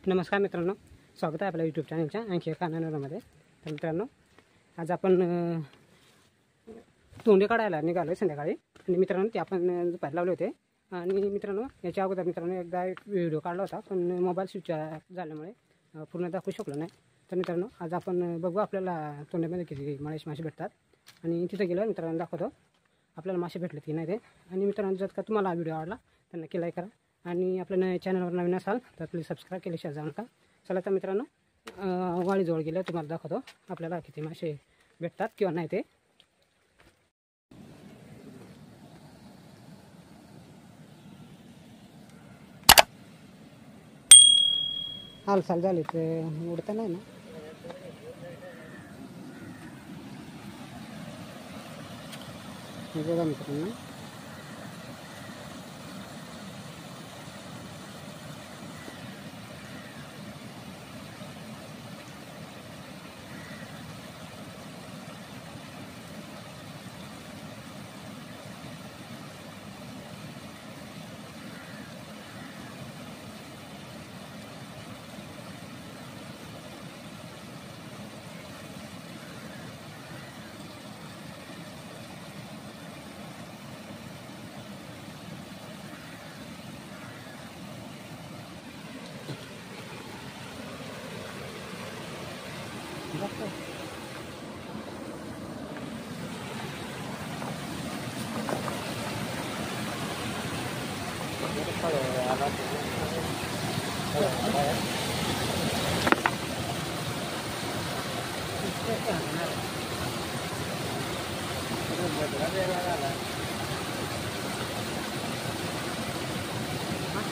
नमस्कार मित्रांनो, स्वागत आहे आपल्या यूट्यूब चॅनलच्या आणखी एका नवीनमध्ये। तर मित्रांनो, आज आपण तोंडे काढायला निघालो संध्याकाळी आणि मित्रांनो ते आपण दुपारी लावले होते। आणि मित्रांनो याच्या अगोदर मित्रांनो एकदा एक व्हिडिओ काढला होता, पण मोबाईल स्विच झाल्यामुळे पूर्ण दाखवू शकलो नाही। तर मित्रांनो आज आपण बघू आपल्याला तोंड्यामध्ये किती मासे भेटतात आणि तिथे गेलो मित्रांनो दाखवतो आपल्याला मासे भेटले की नाही ते। आणि मित्रांनो जर का तुम्हाला हा व्हिडिओ आवडला तर नक्की लाईक करा आणि आपल्या चॅनलवर नवीन असाल तर प्लीज सबस्क्राईब केल्याशिवाय जाऊ नका। चला तर मित्रांनो वाळीजवळ गेले तुम्हाला दाखवतो आपल्याला किती मासे भेटतात किंवा नाही ते। हालचाल झाली ते उडता नाही ना। बघा मित्रांनो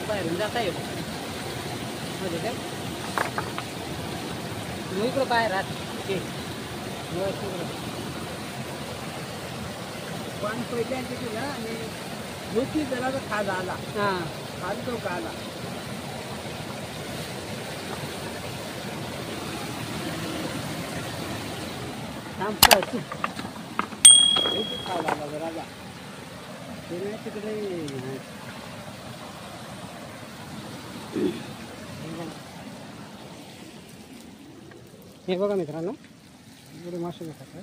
बाहेरून जाता येईल म्हणजे काय इकडं बाहेर राहत पाणी पहिल्यांदा केला आणि झोपी जरा खाला आला। हां खाली तो का आला खाला आला जरा ते तिकडे हे बघा मित्रांनो एवढे मासे भेटतात।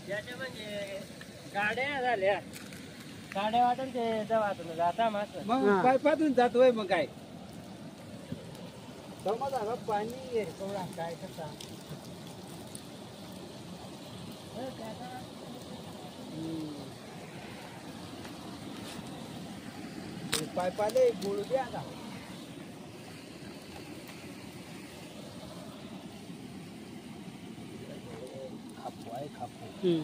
त्याच्या म्हणजे गाड्या झाल्या गाड्या वाटून ते जवातून जाता मास मग पायपातून जातोय मग काय समज आला पाणी कोवळा काय कसा पायपाले बोलू द्या आता खापू आहे खापू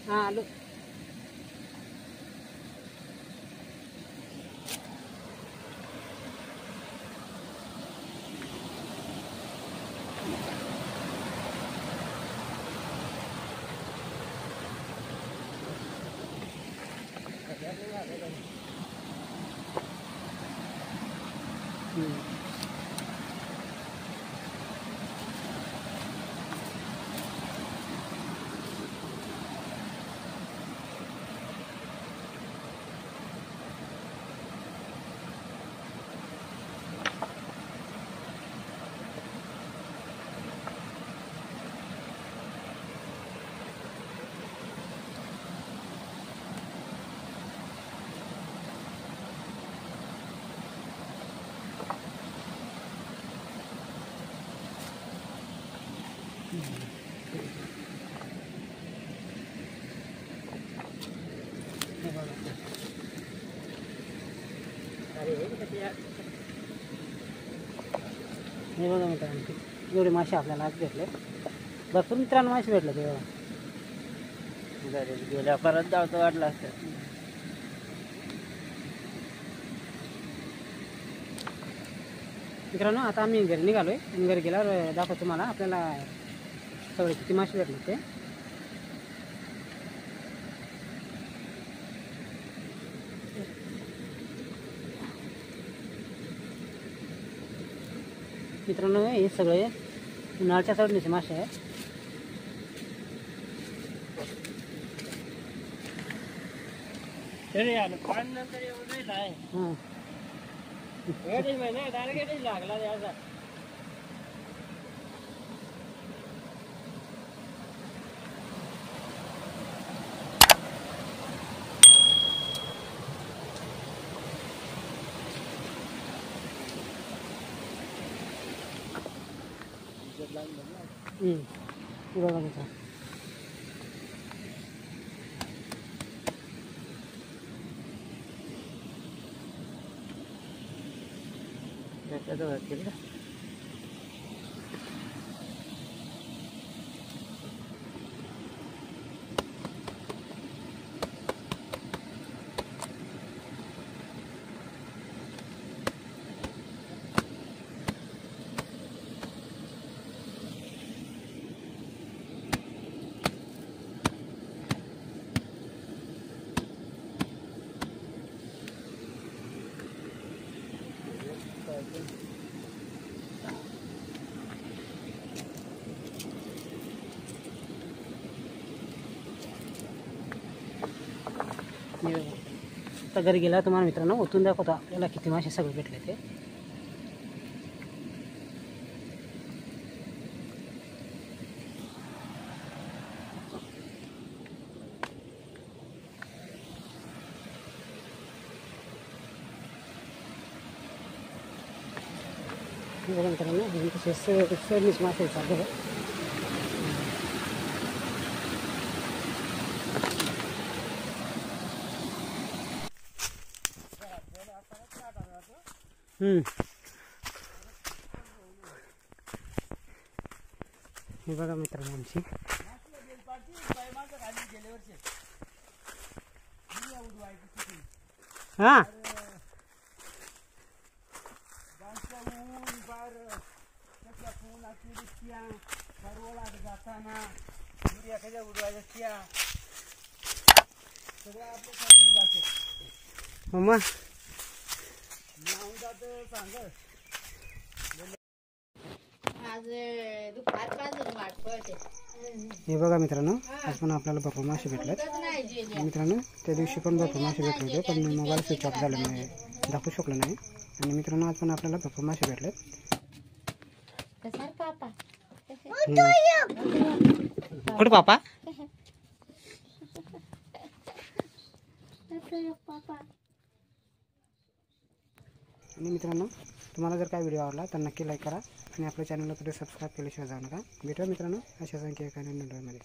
हां आलो हे बघा मित्रांनो एवढे मासे आपल्याला आज भेटले। भरपूर मित्रांनो मासे भेटले ते बघा गेल्या परत जावं वाटलं असतं। मित्रांनो आता आम्ही घरी निघालोय आणि घरी गेल्यावर दाखवतो तुम्हाला आपल्याला सगळे किती मासे भेटले ते। मित्रांनो हे सगळे उन्हाळ्याच्या चढणीचे मासे आहेत। तरी आलं पान नंतर एवढं नाही आहे हां एवढीच महिना डायरेक्ट एवढीच लागला याचा हे बघा मित्र त्याच्याजवळ केलं आता घरी गेला तुम्हाला मित्रांनो ओतून दाखवतो आपल्याला किती मासे सगळे भेटले ते बघा मित्रांनो तसे सर्विस मासे चालू आहे हे बघा मित्रांनो आमची हां मम्मा हे बघा मित्रांनो आज पण आपल्याला भरपूर मासे भेटलेत मित्रांनो त्या दिवशी पण भरपूर मासे भेटले होते पण मोबाईल स्विच ऑफ झाल्यामुळे दाखवू शकलो नाही आणि मित्रांनो आज पण आपल्याला भरपूर मासे भेटलेत कुठे पापा आणि मित्रांनो तुम्हाला जर काय व्हिडिओ आवडला तर नक्की लाईक करा आणि आपल्या चॅनलला कुठे सबस्क्राईब केल्याशिवाय जाऊ नका भेटूया मित्रांनो अशाच आणखी एका नवीन व्हिडिओमध्ये